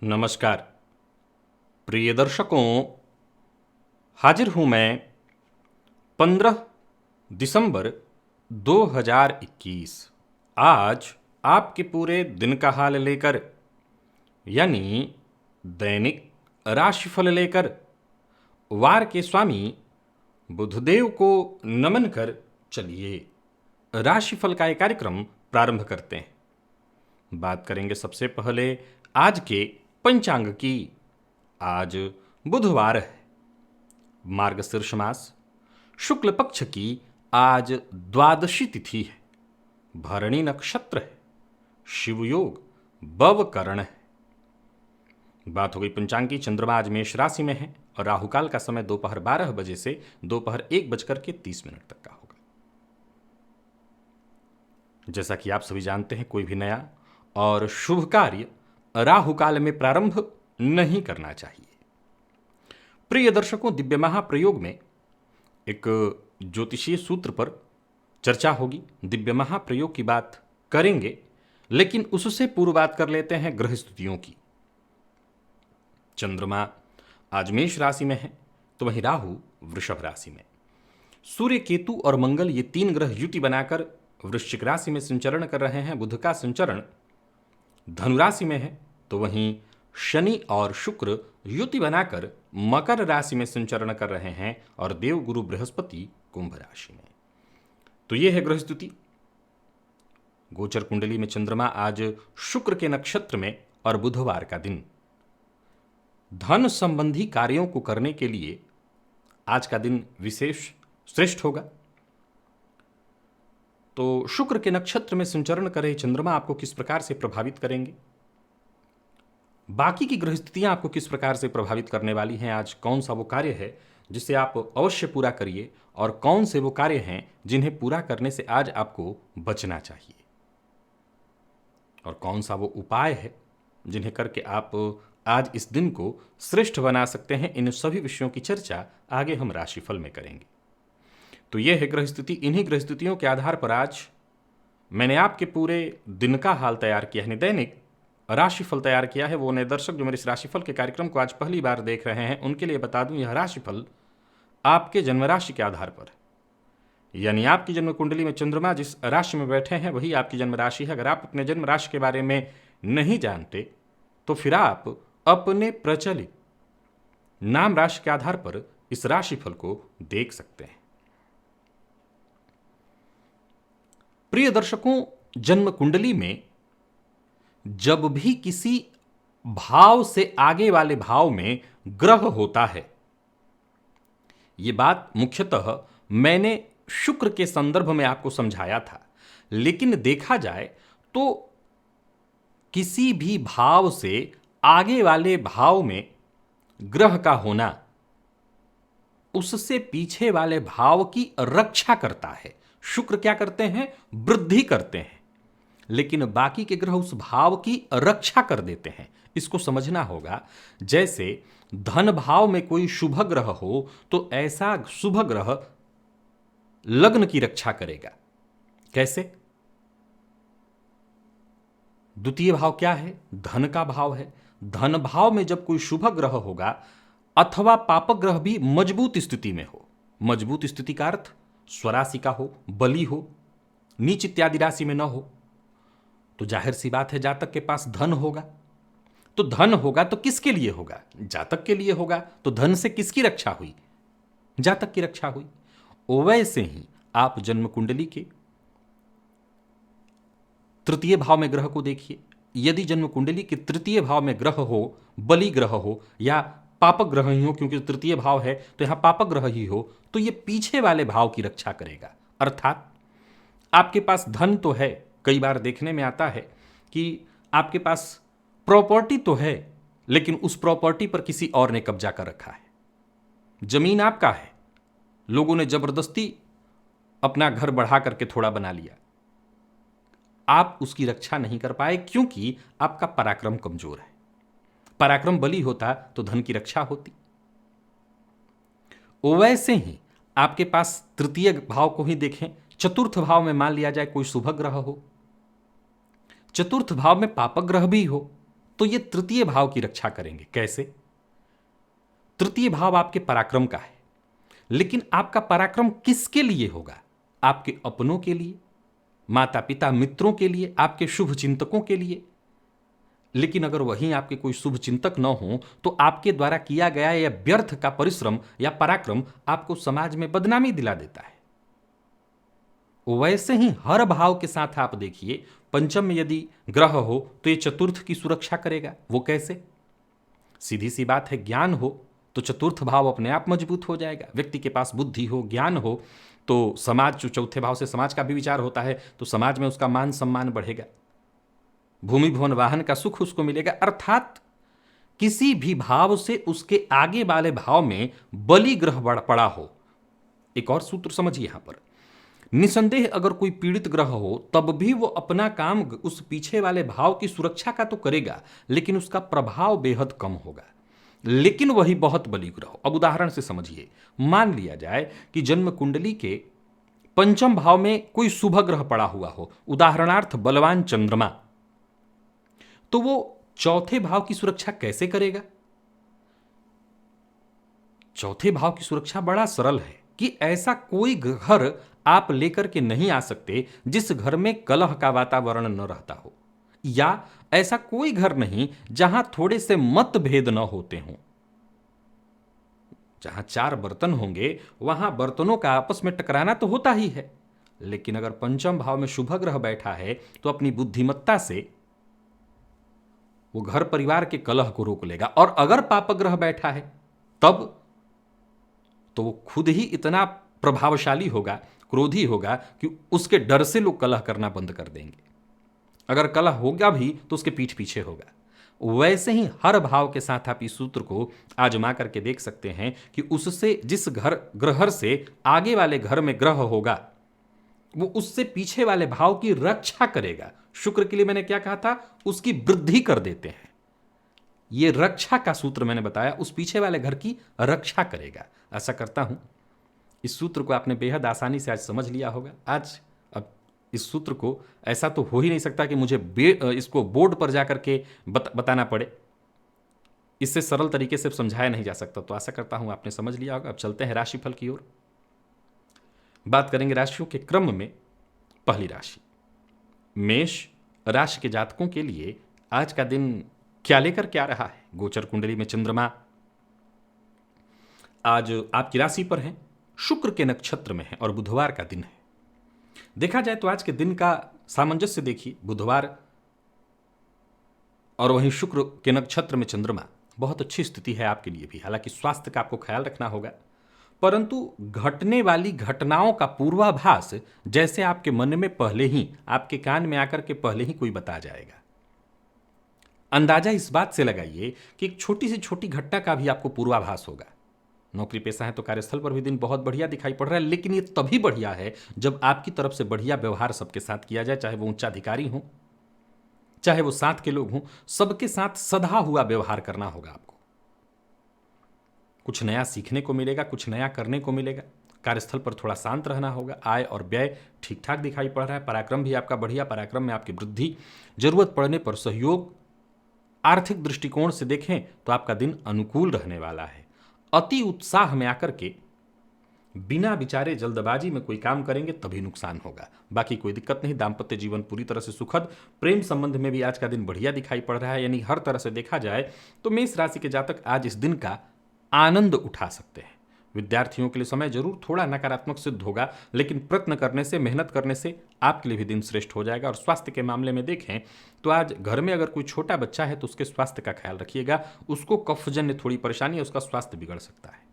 नमस्कार प्रिय दर्शकों। हाजिर हूं मैं 15 दिसंबर 2021 आज आपके पूरे दिन का हाल लेकर, यानी दैनिक राशिफल लेकर वार के स्वामी बुधदेव को नमन कर चलिए राशिफल का एक कार्यक्रम प्रारंभ करते हैं। बात करेंगे सबसे पहले आज के पंचांग की। आज बुधवार है, मार्गशीर्ष मास, शुक्ल पक्ष की आज द्वादशी तिथि है, भरणी नक्षत्र है, शिव योग बवकरण है। बात हो गई पंचांग की। चंद्रमा आज मेष राशि में है और राहुकाल का समय दोपहर 12 बजे से दोपहर 1:30 तक का होगा। जैसा कि आप सभी जानते हैं, कोई भी नया और शुभ कार्य राहुकाल में प्रारंभ नहीं करना चाहिए। प्रिय दर्शकों, दिव्य महाप्रयोग में एक ज्योतिषीय सूत्र पर चर्चा होगी। दिव्य महाप्रयोग की बात करेंगे, लेकिन उससे पूर्व बात कर लेते हैं ग्रह स्थितियों की। चंद्रमा आज मेष राशि में है, तो वहीं राहु वृषभ राशि में। सूर्य, केतु और मंगल ये 3 ग्रह युति बनाकर वृश्चिक राशि में संचरण कर रहे हैं। बुध का संचरण धनु राशि में है, तो वहीं शनि और शुक्र युति बनाकर मकर राशि में संचरण कर रहे हैं और देवगुरु बृहस्पति कुंभ राशि में। तो यह है ग्रह स्थिति। गोचर कुंडली में चंद्रमा आज शुक्र के नक्षत्र में और बुधवार का दिन। धन संबंधी कार्यों को करने के लिए आज का दिन विशेष श्रेष्ठ होगा। तो शुक्र के नक्षत्र में संचरण कर रहे चंद्रमा आपको किस प्रकार से प्रभावित करेंगे, बाकी की ग्रह स्थितियां आपको किस प्रकार से प्रभावित करने वाली हैं, आज कौन सा वो कार्य है जिसे आप अवश्य पूरा करिए और कौन से वो कार्य हैं जिन्हें पूरा करने से आज आपको बचना चाहिए, और कौन सा वो उपाय है जिन्हें करके आप आज इस दिन को श्रेष्ठ बना सकते हैं। इन सभी विषयों की चर्चा आगे हम राशिफल में करेंगे। तो यह है ग्रह स्थिति। इन्हीं ग्रह स्थितियों के आधार पर आज मैंने आपके पूरे दिन का हाल तैयार किया है, दैनिक राशिफल तैयार किया है। वो नए दर्शक जो मेरे इस राशिफल के कार्यक्रम को आज पहली बार देख रहे हैं, उनके लिए बता दूं, यह राशिफल आपके जन्म राशि के आधार पर है, यानी आपकी जन्म कुंडली में चंद्रमा जिस राशि में बैठे हैं वही आपकी जन्म राशि है। अगर आप अपने जन्म राशि के बारे में नहीं जानते तो फिर आप अपने प्रचलित नाम राशि के आधार पर इस राशिफल को देख सकते हैं। प्रिय दर्शकों, जन्म कुंडली में जब भी किसी भाव से आगे वाले भाव में ग्रह होता है, यह बात मुख्यतः मैंने शुक्र के संदर्भ में आपको समझाया था, लेकिन देखा जाए तो किसी भी भाव से आगे वाले भाव में ग्रह का होना उससे पीछे वाले भाव की रक्षा करता है। शुक्र क्या करते हैं? वृद्धि करते हैं, लेकिन बाकी के ग्रह उस भाव की रक्षा कर देते हैं। इसको समझना होगा। जैसे धन भाव में कोई शुभ ग्रह हो तो ऐसा शुभ ग्रह लग्न की रक्षा करेगा। कैसे? द्वितीय भाव क्या है? धन का भाव है। धन भाव में जब कोई शुभ ग्रह होगा अथवा पाप ग्रह भी मजबूत स्थिति में हो, मजबूत स्थिति का अर्थ स्वराशि का हो, बली हो, नीच इत्यादि राशि में न हो, तो जाहिर सी बात है जातक के पास धन होगा। तो धन होगा तो किसके लिए होगा? जातक के लिए होगा। तो धन से किसकी रक्षा हुई? जातक की रक्षा हुई। वैसे ही आप जन्म कुंडली के तृतीय भाव में ग्रह को देखिए। यदि जन्म कुंडली के तृतीय भाव में ग्रह हो, बली ग्रह हो या पापक ग्रह ही हो, क्योंकि तृतीय भाव है तो यहां पापक ग्रह ही हो, तो यह पीछे वाले भाव की रक्षा करेगा। अर्थात आपके पास धन तो है, कई बार देखने में आता है कि आपके पास प्रॉपर्टी तो है, लेकिन उस प्रॉपर्टी पर किसी और ने कब्जा कर रखा है। जमीन आपका है, लोगों ने जबरदस्ती अपना घर बढ़ा करके थोड़ा बना लिया, आप उसकी रक्षा नहीं कर पाए क्योंकि आपका पराक्रम कमजोर है। पराक्रम बली होता तो धन की रक्षा होती। वैसे ही आपके पास तृतीय भाव को ही देखें। चतुर्थ भाव में मान लिया जाए कोई शुभ ग्रह हो, चतुर्थ भाव में पापक ग्रह भी हो, तो ये तृतीय भाव की रक्षा करेंगे। कैसे? तृतीय भाव आपके पराक्रम का है, लेकिन आपका पराक्रम किसके लिए होगा? आपके अपनों के लिए, माता पिता मित्रों के लिए, आपके शुभ चिंतकों के लिए। लेकिन अगर वहीं आपके कोई शुभ चिंतक न हो तो आपके द्वारा किया गया यह व्यर्थ का परिश्रम या पराक्रम आपको समाज में बदनामी दिला देता है। वैसे ही हर भाव के साथ आप देखिए, पंचम में यदि ग्रह हो तो ये चतुर्थ की सुरक्षा करेगा। वो कैसे? सीधी सी बात है, ज्ञान हो तो चतुर्थ भाव अपने आप मजबूत हो जाएगा। व्यक्ति के पास बुद्धि हो, ज्ञान हो तो समाज, जो चौथे भाव से समाज का भी विचार होता है, तो समाज में उसका मान सम्मान बढ़ेगा, भूमि भवन वाहन का सुख उसको मिलेगा। अर्थात किसी भी भाव से उसके आगे वाले भाव में बलि ग्रह बढ़ पड़ा हो। एक और सूत्र समझिए यहां पर, निसंदेह अगर कोई पीड़ित ग्रह हो तब भी वो अपना काम उस पीछे वाले भाव की सुरक्षा का तो करेगा, लेकिन उसका प्रभाव बेहद कम होगा। लेकिन वही बहुत बली ग्रह हो। अब उदाहरण से समझिए, मान लिया जाए कि जन्म कुंडली के पंचम भाव में कोई शुभ ग्रह पड़ा हुआ हो, उदाहरणार्थ बलवान चंद्रमा, तो वो चौथे भाव की सुरक्षा कैसे करेगा? चौथे भाव की सुरक्षा बड़ा सरल है कि ऐसा कोई घर आप लेकर के नहीं आ सकते जिस घर में कलह का वातावरण न रहता हो, या ऐसा कोई घर नहीं जहां थोड़े से मतभेद न होते हों। जहां चार बर्तन होंगे वहां बर्तनों का आपस में टकराना तो होता ही है, लेकिन अगर पंचम भाव में शुभ ग्रह बैठा है तो अपनी बुद्धिमत्ता से वो घर परिवार के कलह को रोक लेगा। और अगर पाप ग्रह बैठा है तब तो वो खुद ही इतना प्रभावशाली होगा, क्रोधी होगा कि उसके डर से लोग कलह करना बंद कर देंगे। अगर कलह होगा भी तो उसके पीठ पीछे होगा। वैसे ही हर भाव के साथ आप इस सूत्र को आजमा करके देख सकते हैं कि उससे जिस ग्रह से आगे वाले घर में ग्रह होगा वो उससे पीछे वाले भाव की रक्षा करेगा। शुक्र के लिए मैंने क्या कहा था? उसकी वृद्धि कर देते हैं। ये रक्षा का सूत्र मैंने बताया, उस पीछे वाले घर की रक्षा करेगा। आशा करता हूं इस सूत्र को आपने बेहद आसानी से आज समझ लिया होगा। आज अब इस सूत्र को ऐसा तो हो ही नहीं सकता कि मुझे इसको बोर्ड पर जाकर के बताना पड़े, इससे सरल तरीके से समझाया नहीं जा सकता। तो आशा करता हूं आपने समझ लिया होगा। अब चलते हैं राशिफल की ओर। बात करेंगे राशियों के क्रम में। पहली राशि मेष राशि के जातकों के लिए आज का दिन क्या लेकर क्या रहा है? गोचर कुंडली में चंद्रमा आज आपकी राशि पर है, शुक्र के नक्षत्र में है और बुधवार का दिन है। देखा जाए तो आज के दिन का सामंजस्य देखिए, बुधवार और वहीं शुक्र के नक्षत्र में चंद्रमा, बहुत अच्छी स्थिति है आपके लिए भी। हालांकि स्वास्थ्य का आपको ख्याल रखना होगा, परंतु घटने वाली घटनाओं का पूर्वाभास जैसे आपके मन में पहले ही, आपके कान में आकर के पहले ही कोई बता जाएगा। अंदाजा इस बात से लगाइए कि एक छोटी से छोटी घटना का भी आपको पूर्वाभास होगा। नौकरी पेशा है तो कार्यस्थल पर भी दिन बहुत बढ़िया दिखाई पड़ रहा है, लेकिन ये तभी बढ़िया है जब आपकी तरफ से बढ़िया व्यवहार सबके साथ किया जाए, चाहे वो उच्चाधिकारी हो, चाहे वो साथ के लोग हों, सबके साथ सधा हुआ व्यवहार करना होगा आपको। कुछ नया सीखने को मिलेगा, कुछ नया करने को मिलेगा। कार्यस्थल पर थोड़ा शांत रहना होगा। आय और व्यय ठीक ठाक दिखाई पड़ रहा है। पराक्रम भी आपका बढ़िया, पराक्रम में आपकी वृद्धि, जरूरत पड़ने पर सहयोग। आर्थिक दृष्टिकोण से देखें तो आपका दिन अनुकूल रहने वाला है। अति उत्साह में आकर के बिना विचारे जल्दबाजी में कोई काम करेंगे तभी नुकसान होगा, बाकी कोई दिक्कत नहीं। दाम्पत्य जीवन पूरी तरह से सुखद। प्रेम संबंध में भी आज का दिन बढ़िया दिखाई पड़ रहा है। यानी हर तरह से देखा जाए तो मेष राशि के जातक आज इस दिन का आनंद उठा सकते हैं। विद्यार्थियों के लिए समय जरूर थोड़ा नकारात्मक सिद्ध होगा, लेकिन प्रयत्न करने से, मेहनत करने से आपके लिए भी दिन श्रेष्ठ हो जाएगा। और स्वास्थ्य के मामले में देखें तो आज घर में अगर कोई छोटा बच्चा है तो उसके स्वास्थ्य का ख्याल रखिएगा। उसको कफजन्य थोड़ी परेशानी है, उसका स्वास्थ्य बिगड़ सकता है।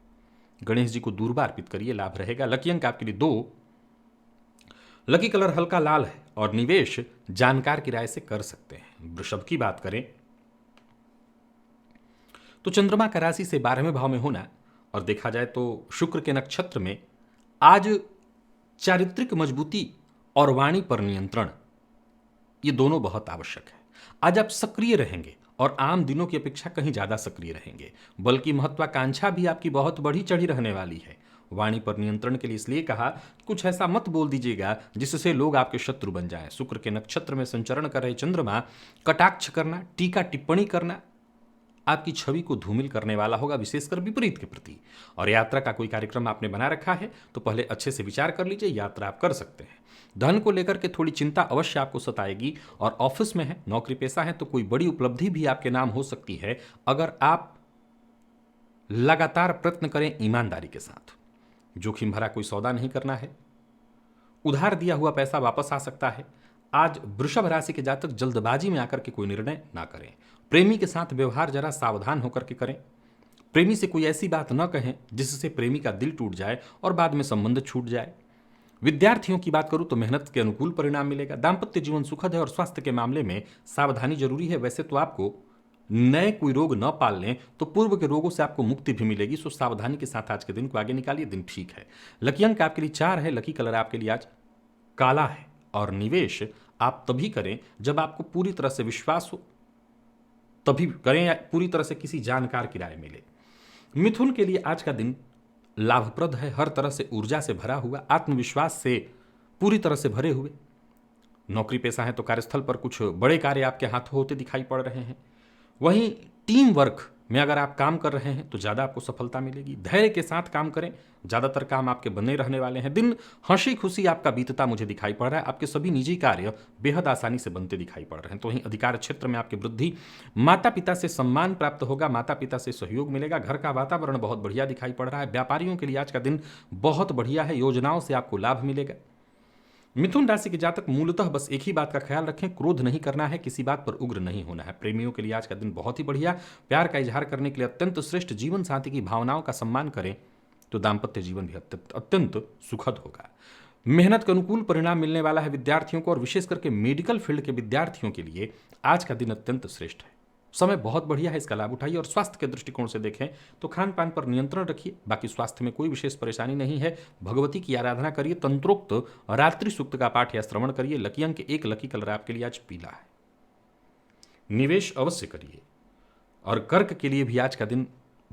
गणेश जी को दूर्वा अर्पित करिए, लाभ रहेगा। लकी अंक आपके लिए 2, लकी कलर हल्का लाल है और निवेश जानकार की राय से कर सकते हैं। वृषभ की बात करें तो चंद्रमा का राशि से 12वें भाव में होना और देखा जाए तो शुक्र के नक्षत्र में आज चारित्रिक मजबूती और वाणी पर नियंत्रण, ये दोनों बहुत आवश्यक है। आज आप सक्रिय रहेंगे और आम दिनों की अपेक्षा कहीं ज्यादा सक्रिय रहेंगे, बल्कि महत्वाकांक्षा भी आपकी बहुत बढ़ी चढ़ी रहने वाली है। वाणी पर नियंत्रण के लिए इसलिए कहा, कुछ ऐसा मत बोल दीजिएगा जिससे लोग आपके शत्रु बन जाएं। शुक्र के नक्षत्र में संचरण कर रहे चंद्रमा कटाक्ष करना, टीका टिप्पणी करना आपकी छवि को धूमिल करने वाला होगा, विशेषकर विपरीत के प्रति। और यात्रा का कोई कार्यक्रम आपने बना रखा है तो पहले अच्छे से विचार कर लीजिए, यात्रा आप कर सकते हैं। धन को लेकर के थोड़ी चिंता अवश्य आपको सताएगी, और ऑफिस में है, नौकरी पेशा है तो कोई बड़ी उपलब्धि भी आपके नाम हो सकती है अगर आप लगातार प्रयत्न करें ईमानदारी के साथ। जोखिम भरा कोई सौदा नहीं करना है, उधार दिया हुआ पैसा वापस आ सकता है। आज वृषभ राशि के जातक जल्दबाजी में आकर के कोई निर्णय ना करें। प्रेमी के साथ व्यवहार जरा सावधान होकर के करें। प्रेमी से कोई ऐसी बात न कहें जिससे प्रेमी का दिल टूट जाए और बाद में संबंध छूट जाए। विद्यार्थियों की बात करूं तो मेहनत के अनुकूल परिणाम मिलेगा। दाम्पत्य जीवन सुखद है और स्वास्थ्य के मामले में सावधानी जरूरी है। वैसे तो आपको नए कोई रोग न पाल लें तो पूर्व के रोगों से आपको मुक्ति भी मिलेगी, सो सावधानी के साथ आज के दिन को आगे निकालिए, दिन ठीक है। लकी अंक आपके लिए 4 है, लकी कलर आपके लिए आज काला है। और निवेश आप तभी करें जब आपको पूरी तरह से विश्वास हो, तभी करें या पूरी तरह से किसी जानकार की राय मिले। मिथुन के लिए आज का दिन लाभप्रद है, हर तरह से ऊर्जा से भरा हुआ, आत्मविश्वास से पूरी तरह से भरे हुए। नौकरी पेशा है तो कार्यस्थल पर कुछ बड़े कार्य आपके हाथों होते दिखाई पड़ रहे हैं। वहीं टीम वर्क में अगर आप काम कर रहे हैं तो ज़्यादा आपको सफलता मिलेगी। धैर्य के साथ काम करें, ज़्यादातर काम आपके बने रहने वाले हैं। दिन हंसी खुशी आपका बीतता मुझे दिखाई पड़ रहा है। आपके सभी निजी कार्य बेहद आसानी से बनते दिखाई पड़ रहे हैं। तो वहीं अधिकार क्षेत्र में आपकी वृद्धि, माता पिता से सम्मान प्राप्त होगा, माता पिता से सहयोग मिलेगा। घर का वातावरण बहुत बढ़िया दिखाई पड़ रहा है। व्यापारियों के लिए आज का दिन बहुत बढ़िया है, योजनाओं से आपको लाभ मिलेगा। मिथुन राशि के जातक मूलतः बस एक ही बात का ख्याल रखें, क्रोध नहीं करना है, किसी बात पर उग्र नहीं होना है। प्रेमियों के लिए आज का दिन बहुत ही बढ़िया, प्यार का इजहार करने के लिए अत्यंत श्रेष्ठ। जीवन साथी की भावनाओं का सम्मान करें तो दाम्पत्य जीवन भी अत्यंत सुखद होगा। मेहनत के अनुकूल परिणाम मिलने वाला है विद्यार्थियों को, और विशेष करके मेडिकल फील्ड के विद्यार्थियों के लिए आज का दिन अत्यंत श्रेष्ठ है। समय बहुत बढ़िया है, इसका लाभ उठाइए। और स्वास्थ्य के दृष्टिकोण से देखें तो खान पान पर नियंत्रण रखिए, बाकी स्वास्थ्य में कोई विशेष परेशानी नहीं है। भगवती की आराधना करिए, तंत्रोक्त रात्रि सूक्त का पाठ या श्रवण करिए। लकी अंक 1, लकी कलर आपके लिए आज पीला है। निवेश अवश्य करिए। और कर्क के लिए भी आज का दिन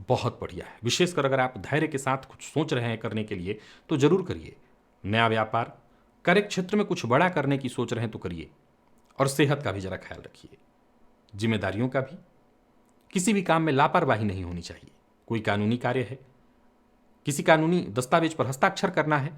बहुत बढ़िया है, विशेषकर अगर आप धैर्य के साथ कुछ सोच रहे हैं करने के लिए तो जरूर करिए। नया व्यापार, कार्य क्षेत्र में कुछ बड़ा करने की सोच रहे हैं तो करिए। और सेहत का भी जरा ख्याल रखिए, जिम्मेदारियों का भी। किसी भी काम में लापरवाही नहीं होनी चाहिए। कोई कानूनी कार्य है, किसी कानूनी दस्तावेज पर हस्ताक्षर करना है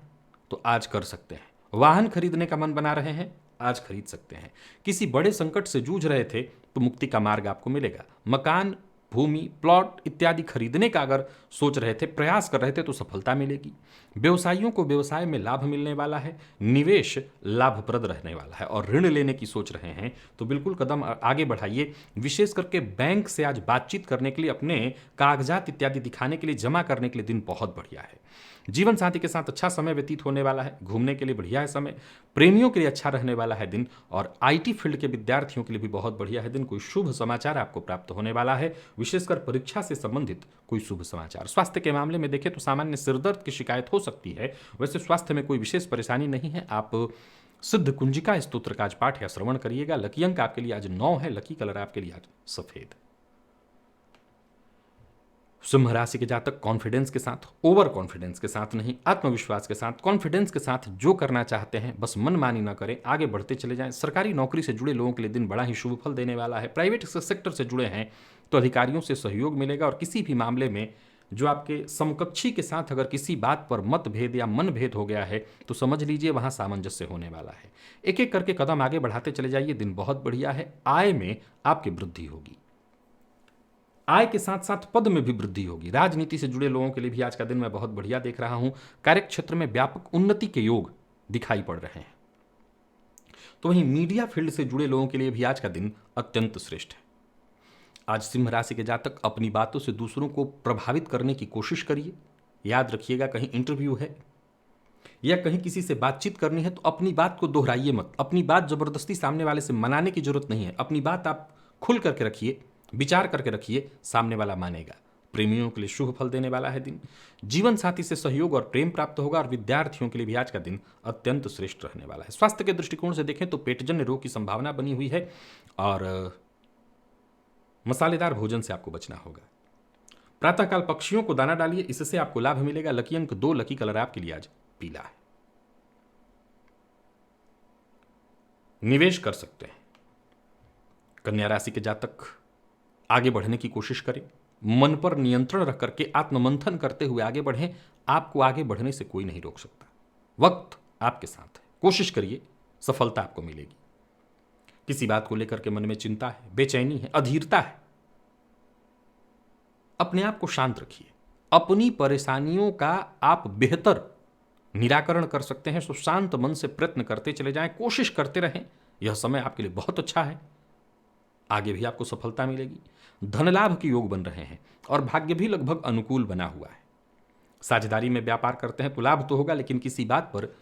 तो आज कर सकते हैं। वाहन खरीदने का मन बना रहे हैं, आज खरीद सकते हैं। किसी बड़े संकट से जूझ रहे थे तो मुक्ति का मार्ग आपको मिलेगा। मकान, भूमि, प्लॉट इत्यादि खरीदने का अगर सोच रहे थे, प्रयास कर रहे थे तो सफलता मिलेगी। व्यवसायियों को व्यवसाय में लाभ मिलने वाला है। निवेश लाभप्रद रहने वाला है। और ऋण लेने की सोच रहे हैं तो बिल्कुल कदम आगे बढ़ाइए। विशेष करके बैंक से आज बातचीत करने के लिए, अपने कागजात इत्यादि दिखाने के लिए, जमा करने के लिए दिन बहुत बढ़िया है। जीवन साथी के साथ अच्छा समय व्यतीत होने वाला है। घूमने के लिए बढ़िया है समय। प्रेमियों के लिए अच्छा रहने वाला है दिन। और आईटी फील्ड के विद्यार्थियों के लिए भी बहुत बढ़िया है दिन। कोई शुभ समाचार आपको प्राप्त होने वाला है, विशेषकर परीक्षा से संबंधित कोई शुभ समाचार। स्वास्थ्य के मामले में देखें तो सामान्य सिरदर्द की शिकायत हो सकती है, वैसे स्वास्थ्य में कोई विशेष परेशानी नहीं है। आप सिद्ध कुंजिका स्तोत्र का आज पाठ या श्रवण करिएगा। लकी अंक आपके लिए आज 9 है, लकी कलर आपके लिए आज सफेद। सिंह राशि के जातक कॉन्फिडेंस के साथ, ओवर कॉन्फिडेंस के साथ नहीं, आत्मविश्वास के साथ, कॉन्फिडेंस के साथ जो करना चाहते हैं बस मनमानी न करें, आगे बढ़ते चले जाएं। सरकारी नौकरी से जुड़े लोगों के लिए दिन बड़ा ही शुभ फल देने वाला है। प्राइवेट सेक्टर से जुड़े हैं तो अधिकारियों से सहयोग मिलेगा। और किसी भी मामले में जो आपके समकक्षी के साथ अगर किसी बात पर मतभेद या मनभेद हो गया है तो समझ लीजिए वहां सामंजस्य होने वाला है। एक एक करके कदम आगे बढ़ाते चले जाइए, दिन बहुत बढ़िया है। आय में आपकी वृद्धि होगी, आय के साथ साथ पद में भी वृद्धि होगी। राजनीति से जुड़े लोगों के लिए भी आज का दिन मैं बहुत बढ़िया देख रहा हूं। कार्य क्षेत्र में व्यापक उन्नति के योग दिखाई पड़ रहे हैं। तो वहीं मीडिया फील्ड से जुड़े लोगों के लिए भी आज का दिन अत्यंत श्रेष्ठ है। आज सिंह राशि के जातक अपनी बातों से दूसरों को प्रभावित करने की कोशिश करिए। याद रखिएगा, कहीं इंटरव्यू है या कहीं किसी से बातचीत करनी है तो अपनी बात को दोहराइए मत। अपनी बात जबरदस्ती सामने वाले से मनाने की जरूरत नहीं है। अपनी बात आप खुल करके रखिए, विचार करके रखिए, सामने वाला मानेगा। प्रेमियों के लिए शुभ फल देने वाला है दिन। जीवन साथी से सहयोग और प्रेम प्राप्त होगा। और विद्यार्थियों के लिए भी आज का दिन अत्यंत श्रेष्ठ रहने वाला है। स्वास्थ्य के दृष्टिकोण से देखें तो पेटजन्य रोग की संभावना बनी हुई है और मसालेदार भोजन से आपको बचना होगा। प्रातःकाल पक्षियों को दाना डालिए, इससे आपको लाभ मिलेगा। लकी अंक 2, लकी कलर आपके लिए आज पीला है। निवेश कर सकते हैं। कन्या राशि के जातक आगे बढ़ने की कोशिश करें, मन पर नियंत्रण रख करके आत्ममंथन करते हुए आगे बढ़ें। आपको आगे बढ़ने से कोई नहीं रोक सकता। वक्त आपके साथ है, कोशिश करिए, सफलता आपको मिलेगी। किसी बात को लेकर के मन में चिंता है, बेचैनी है, अधीरता है, अपने आप को शांत रखिए। अपनी परेशानियों का आप बेहतर निराकरण कर सकते हैं, तो शांत मन से प्रयत्न करते चले जाएं, कोशिश करते रहें। यह समय आपके लिए बहुत अच्छा है, आगे भी आपको सफलता मिलेगी। धन लाभ के योग बन रहे हैं और भाग्य भी लगभग अनुकूल बना हुआ है। साझेदारी में व्यापार करते हैं तो लाभ तो होगा, लेकिन किसी बात पर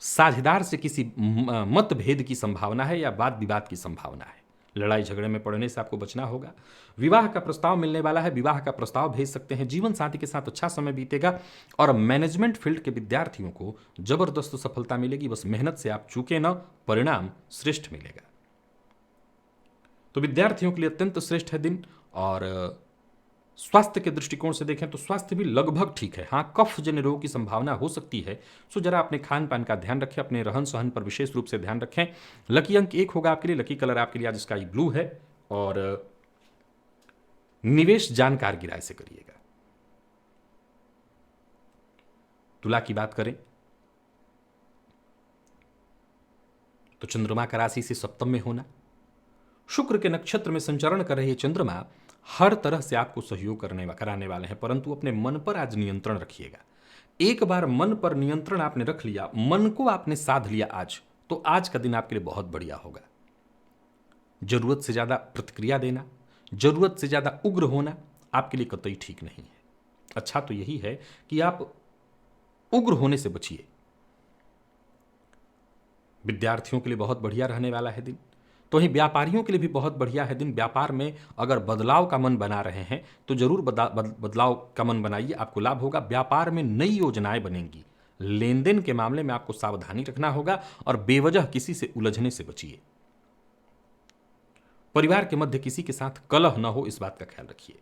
साझेदार से किसी मतभेद की संभावना है या वाद विवाद की संभावना है। लड़ाई झगड़े में पड़ने से आपको बचना होगा। विवाह का प्रस्ताव मिलने वाला है, विवाह का प्रस्ताव भेज सकते हैं। जीवन साथी के साथ अच्छा समय बीतेगा और मैनेजमेंट फील्ड के विद्यार्थियों को जबरदस्त सफलता मिलेगी। बस मेहनत से आप चूके न, परिणाम श्रेष्ठ मिलेगा। तो विद्यार्थियों के लिए अत्यंत श्रेष्ठ है दिन। और स्वास्थ्य के दृष्टिकोण से देखें तो स्वास्थ्य भी लगभग ठीक है। हाँ, कफ जन्य रोग की संभावना हो सकती है, सो जरा अपने खान पान का ध्यान रखें, अपने रहन सहन पर विशेष रूप से ध्यान रखें। लकी अंक 1 होगा आपके लिए, लकी कलर आपके लिए आज स्काई ब्लू है। और निवेश जानकार गिराए से करिएगा। तुला की बात करें तो चंद्रमा का राशि से सप्तम में होना, शुक्र के नक्षत्र में संचरण कर रहे चंद्रमा हर तरह से आपको सहयोग कराने वाले हैं, परंतु अपने मन पर आज नियंत्रण रखिएगा। एक बार मन पर नियंत्रण आपने रख लिया, मन को आपने साध लिया आज, तो आज का दिन आपके लिए बहुत बढ़िया होगा। जरूरत से ज्यादा प्रतिक्रिया देना, जरूरत से ज्यादा उग्र होना आपके लिए कतई ठीक नहीं है। अच्छा तो यही है कि आप उग्र होने से बचिए। विद्यार्थियों के लिए बहुत बढ़िया रहने वाला है दिन। तो वहीं व्यापारियों के लिए भी बहुत बढ़िया है दिन। व्यापार में अगर बदलाव का मन बना रहे हैं तो जरूर बदलाव का मन बनाइए, आपको लाभ होगा। व्यापार में नई योजनाएं बनेंगी। लेन देन के मामले में आपको सावधानी रखना होगा और बेवजह किसी से उलझने से बचिए। परिवार के मध्य किसी के साथ कलह न हो, इस बात का ख्याल रखिए।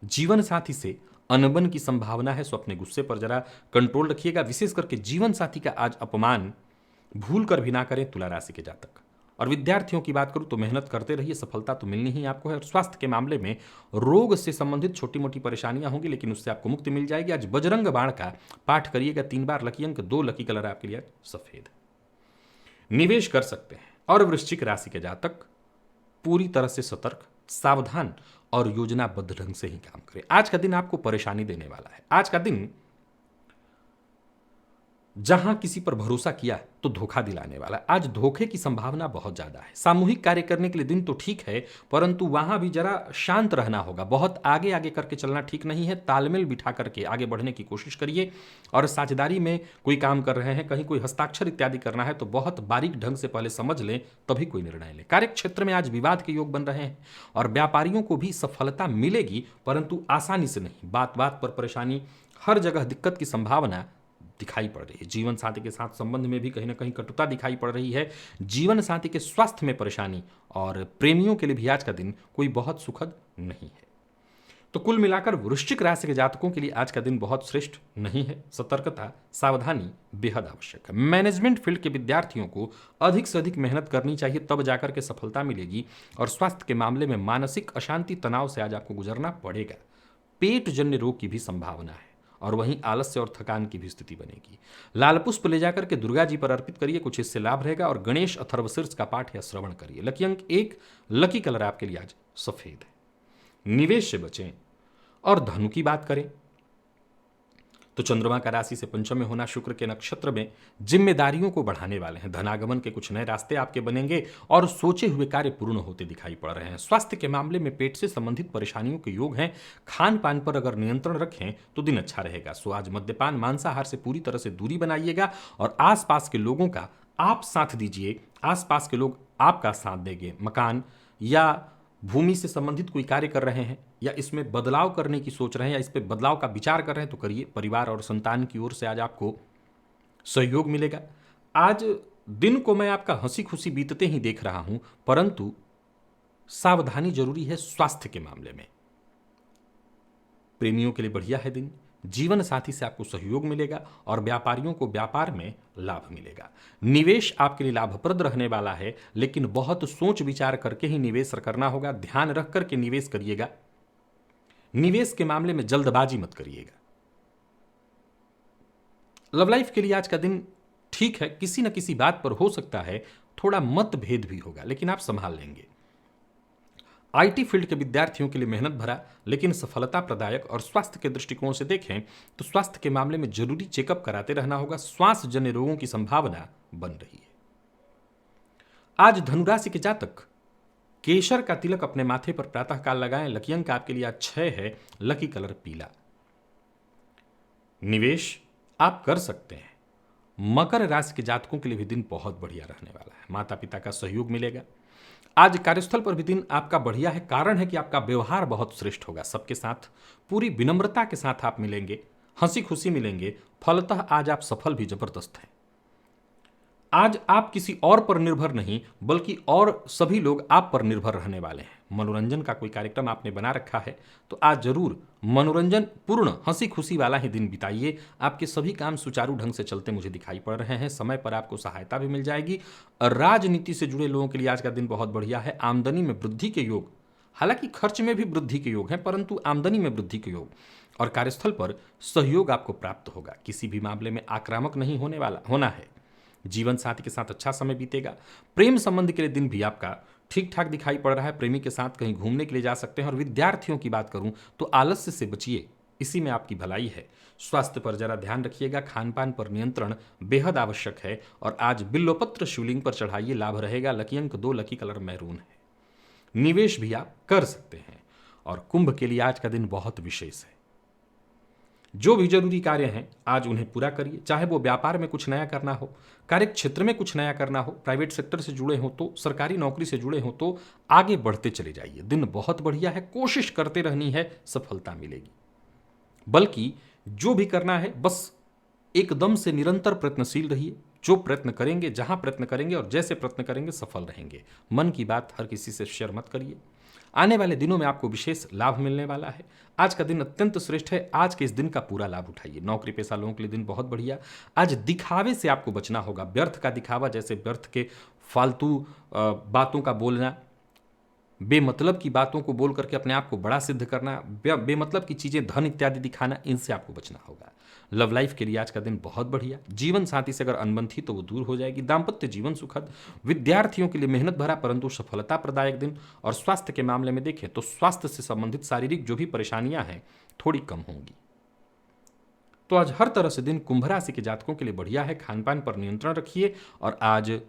जीवन साथी से अनबन की संभावना है, सो अपने गुस्से पर जरा कंट्रोल रखिएगा। विशेष करके जीवन साथी का आज अपमान भूल कर भी ना करें, तुला राशि के जातक। और विद्यार्थियों की बात करूं तो मेहनत करते रहिए, सफलता तो मिलनी ही आपको है। और स्वास्थ्य के मामले में रोग से संबंधित छोटी मोटी परेशानियां होंगी, लेकिन उससे आपको मुक्ति मिल जाएगी। आज बजरंग बाण का पाठ करिएगा 3 बार। लकी अंक 2, लकी कलर आपके लिए सफेद। निवेश कर सकते हैं। और वृश्चिक राशि के जातक पूरी तरह से सतर्क, सावधान और योजनाबद्ध ढंग से ही काम करें। आज का दिन आपको परेशानी देने वाला है। आज का दिन जहां किसी पर भरोसा किया तो धोखा दिलाने वाला है। आज धोखे की संभावना बहुत ज्यादा है। सामूहिक कार्य करने के लिए दिन तो ठीक है, परंतु वहां भी जरा शांत रहना होगा। बहुत आगे आगे करके चलना ठीक नहीं है। तालमेल बिठा करके आगे बढ़ने की कोशिश करिए। और साझेदारी में कोई काम कर रहे हैं, कहीं कोई हस्ताक्षर इत्यादि करना है तो बहुत बारीक ढंग से पहले समझ लें, तभी कोई निर्णय लें। कार्य क्षेत्र में आज विवाद के योग बन रहे हैं और व्यापारियों को भी सफलता मिलेगी, परंतु आसानी से नहीं। बात बात पर परेशानी, हर जगह दिक्कत की संभावना दिखाई पड़ रही है। जीवन साथी के साथ संबंध में भी कहीं ना कहीं कटुता दिखाई पड़ रही है। जीवन साथी के स्वास्थ्य में परेशानी, और प्रेमियों के लिए भी आज का दिन कोई बहुत सुखद नहीं है। तो कुल मिलाकर वृश्चिक राशि के जातकों के लिए आज का दिन बहुत श्रेष्ठ नहीं है। सतर्कता, सावधानी बेहद आवश्यक है। मैनेजमेंट फील्ड के विद्यार्थियों को अधिक से अधिक मेहनत करनी चाहिए, तब जाकर के सफलता मिलेगी। और स्वास्थ्य के मामले में मानसिक अशांति, तनाव से आज आपको गुजरना पड़ेगा। पेट जन्य रोग की भी संभावना है और वहीं आलस्य और थकान की भी स्थिति बनेगी। लाल पुष्प ले जाकर के दुर्गा जी पर अर्पित करिए, कुछ इससे लाभ रहेगा। और गणेश अथर्वशीर्ष का पाठ या श्रवण करिए। लकी अंक 1, लकी कलर आपके लिए आज सफेद है। निवेश से बचें। और धनु की बात करें तो चंद्रमा का राशि से पंचम में होना, शुक्र के नक्षत्र में जिम्मेदारियों को बढ़ाने वाले हैं। धनागमन के कुछ नए रास्ते आपके बनेंगे और सोचे हुए कार्य पूर्ण होते दिखाई पड़ रहे हैं। स्वास्थ्य के मामले में पेट से संबंधित परेशानियों के योग हैं। खान पान पर अगर नियंत्रण रखें तो दिन अच्छा रहेगा। सो आज मद्यपान, मांसाहार से पूरी तरह से दूरी बनाइएगा और आसपास के लोगों का आप साथ दीजिए। आसपास के लोग आपका साथ देंगे। मकान या भूमि से संबंधित कोई कार्य कर रहे हैं या इसमें बदलाव करने की सोच रहे हैं या इस पे बदलाव का विचार कर रहे हैं तो करिए। परिवार और संतान की ओर से आज आपको सहयोग मिलेगा। आज दिन को मैं आपका हंसी खुशी बीतते ही देख रहा हूं, परंतु सावधानी जरूरी है स्वास्थ्य के मामले में। प्रेमियों के लिए बढ़िया है दिन। जीवन साथी से आपको सहयोग मिलेगा और व्यापारियों को व्यापार में लाभ मिलेगा। निवेश आपके लिए लाभप्रद रहने वाला है, लेकिन बहुत सोच विचार करके ही निवेश करना होगा। ध्यान रख करके निवेश करिएगा। निवेश के मामले में जल्दबाजी मत करिएगा। लव लाइफ के लिए आज का दिन ठीक है, किसी न किसी बात पर हो सकता है थोड़ा मतभेद भी होगा, लेकिन आप संभाल लेंगे। आईटी फील्ड के विद्यार्थियों के लिए मेहनत भरा लेकिन सफलता प्रदायक और स्वास्थ्य के दृष्टिकोण से देखें तो स्वास्थ्य के मामले में जरूरी चेकअप कराते रहना होगा। श्वास जन्य रोगों की संभावना बन रही है। आज धनुराशि के जातक केसर का तिलक अपने माथे पर प्रातःकाल लगाएं। लकी अंक आपके लिए आज 6 है। लकी कलर पीला। निवेश आप कर सकते हैं। मकर राशि के जातकों के लिए भी दिन बहुत बढ़िया रहने वाला है। माता पिता का सहयोग मिलेगा। आज कार्यस्थल पर भी दिन आपका बढ़िया है। कारण है कि आपका व्यवहार बहुत श्रेष्ठ होगा। सबके साथ पूरी विनम्रता के साथ आप मिलेंगे, हंसी खुशी मिलेंगे। फलतः आज आप सफल भी जबरदस्त हैं। आज आप किसी और पर निर्भर नहीं बल्कि और सभी लोग आप पर निर्भर रहने वाले हैं। मनोरंजन का कोई कार्यक्रम आपने बना रखा है तो आज जरूर मनोरंजन पूर्ण हंसी खुशी वाला ही दिन बिताइए। आपके सभी काम सुचारू ढंग से चलते मुझे दिखाई पड़ रहे हैं। समय पर आपको सहायता भी मिल जाएगी। राजनीति से जुड़े लोगों के लिए आज का दिन बहुत बढ़िया है। आमदनी में वृद्धि के योग, हालांकि खर्च में भी वृद्धि के योग है, परंतु आमदनी में वृद्धि के योग और कार्यस्थल पर सहयोग आपको प्राप्त होगा। किसी भी मामले में आक्रामक नहीं होना है। जीवन साथी के साथ अच्छा समय बीतेगा। प्रेम संबंध के लिए दिन भी आपका ठीक ठाक दिखाई पड़ रहा है। प्रेमी के साथ कहीं घूमने के लिए जा सकते हैं। और विद्यार्थियों की बात करूं तो आलस्य से बचिए, इसी में आपकी भलाई है। स्वास्थ्य पर जरा ध्यान रखिएगा। खान पान पर नियंत्रण बेहद आवश्यक है। और आज बिल्वपत्र शिवलिंग पर चढ़ाइए, लाभ रहेगा। लकी अंक 2, लकी कलर मैरून है। निवेश भी आप कर सकते हैं। और कुंभ के लिए आज का दिन बहुत विशेष है। जो भी जरूरी कार्य हैं आज उन्हें पूरा करिए। चाहे वो व्यापार में कुछ नया करना हो, कार्य क्षेत्र में कुछ नया करना हो, प्राइवेट सेक्टर से जुड़े हो तो, सरकारी नौकरी से जुड़े हो तो आगे बढ़ते चले जाइए। दिन बहुत बढ़िया है। कोशिश करते रहनी है, सफलता मिलेगी। बल्कि जो भी करना है बस एकदम से निरंतर प्रयत्नशील रहिए। जो प्रयत्न करेंगे, जहां प्रयत्न करेंगे और जैसे प्रयत्न करेंगे सफल रहेंगे। मन की बात हर किसी से शेयर मत करिए। आने वाले दिनों में आपको विशेष लाभ मिलने वाला है। आज का दिन अत्यंत श्रेष्ठ है। आज के इस दिन का पूरा लाभ उठाइए। नौकरी पेशा लोगों के लिए दिन बहुत बढ़िया। आज दिखावे से आपको बचना होगा। व्यर्थ का दिखावा, जैसे व्यर्थ के फालतू बातों का बोलना, बेमतलब की बातों को बोल करके अपने आप को बड़ा सिद्ध करना, बेमतलब की चीजें, धन इत्यादि दिखाना, इनसे आपको बचना होगा। लव लाइफ के लिए आज का दिन बहुत बढ़िया। जीवन साथी से अगर अनबन थी तो वो दूर हो जाएगी। दाम्पत्य जीवन सुखद। विद्यार्थियों के लिए मेहनत भरा परंतु सफलता प्रदायक दिन। और स्वास्थ्य के मामले में देखें तो स्वास्थ्य से संबंधित शारीरिक जो भी परेशानियां हैं थोड़ी कम होंगी। तो आज हर तरह से दिन कुंभ राशि के जातकों के लिए बढ़िया है। खान पान पर नियंत्रण रखिए और आज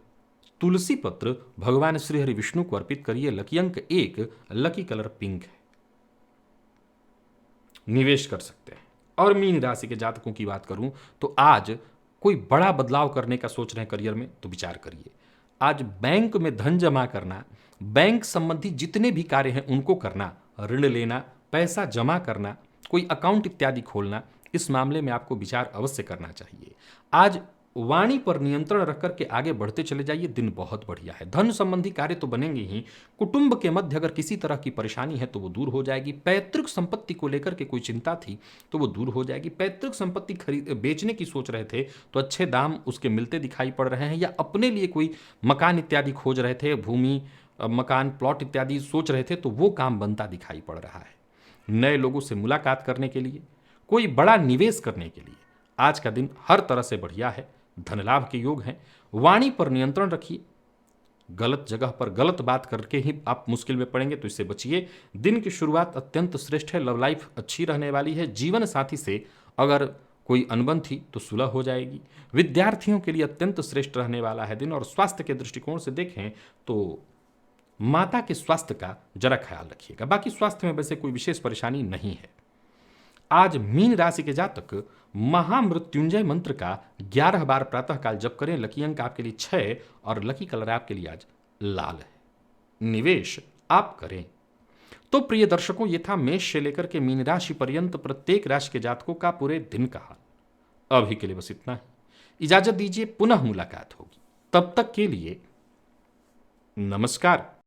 तुलसी पत्र भगवान श्री हरि विष्णु को अर्पित करिए। लकी अंक 1, लकी कलर पिंक है। निवेश कर सकते हैं। और मीन राशि के जातकों की बात करूं तो आज कोई बड़ा बदलाव करने का सोच रहे हैं करियर में तो विचार करिए। आज बैंक में धन जमा करना, बैंक संबंधी जितने भी कार्य हैं उनको करना, ऋण लेना, पैसा जमा करना, कोई अकाउंट इत्यादि खोलना, इस मामले में आपको विचार अवश्य करना चाहिए। आज वाणी पर नियंत्रण रख करके आगे बढ़ते चले जाइए। दिन बहुत बढ़िया है। धन संबंधी कार्य तो बनेंगे ही। कुटुंब के मध्य अगर किसी तरह की परेशानी है तो वो दूर हो जाएगी। पैतृक संपत्ति को लेकर के कोई चिंता थी तो वो दूर हो जाएगी। पैतृक संपत्ति बेचने की सोच रहे थे तो अच्छे दाम उसके मिलते दिखाई पड़ रहे हैं। या अपने लिए कोई मकान इत्यादि खोज रहे थे, भूमि, मकान, प्लॉट इत्यादि सोच रहे थे तो वो काम बनता दिखाई पड़ रहा है। नए लोगों से मुलाकात करने के लिए, कोई बड़ा निवेश करने के लिए आज का दिन हर तरह से बढ़िया है। धन लाभ के योग हैं। वाणी पर नियंत्रण रखिए। गलत जगह पर गलत बात करके ही आप मुश्किल में पड़ेंगे तो इससे बचिए। दिन की शुरुआत अत्यंत श्रेष्ठ है। लव लाइफ अच्छी रहने वाली है। जीवन साथी से अगर कोई अनबन थी तो सुलह हो जाएगी। विद्यार्थियों के लिए अत्यंत श्रेष्ठ रहने वाला है दिन। और स्वास्थ्य के दृष्टिकोण से देखें तो माता के स्वास्थ्य का जरा ख्याल रखिएगा। बाकी स्वास्थ्य में वैसे कोई विशेष परेशानी नहीं है। आज मीन राशि के जातक महामृत्युंजय मंत्र का 11 बार प्रातःकाल जप करें। लकी अंक आपके लिए 6 और लकी कलर आपके लिए आज लाल है। निवेश आप करें। तो प्रिय दर्शकों, ये था मेष से लेकर के मीन राशि पर्यंत प्रत्येक राशि के जातकों का पूरे दिन का हाल। अभी के लिए बस इतना ही। इजाजत दीजिए, पुनः मुलाकात होगी। तब तक के लिए नमस्कार।